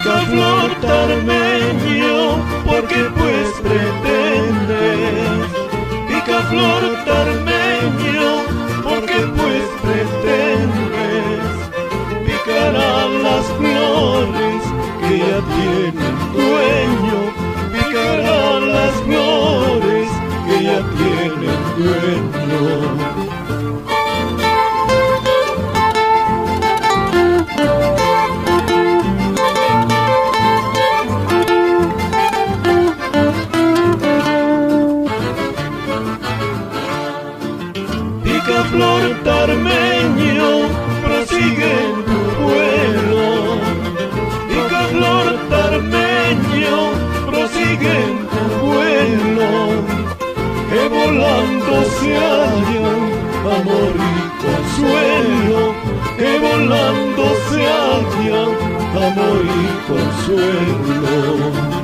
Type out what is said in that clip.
picaflor tarmeño, porque pues pretendes. Picaflor tarmeño, porque pues pretendes picar a las flores que ya tienen dueño, picar a las flores que ya tienen dueño. Picaflor tarmeño, prosigue en tu vuelo. Picaflor tarmeño, prosigue en tu vuelo. Que volando se hallan amor y consuelo. Que volando se hallan amor y consuelo.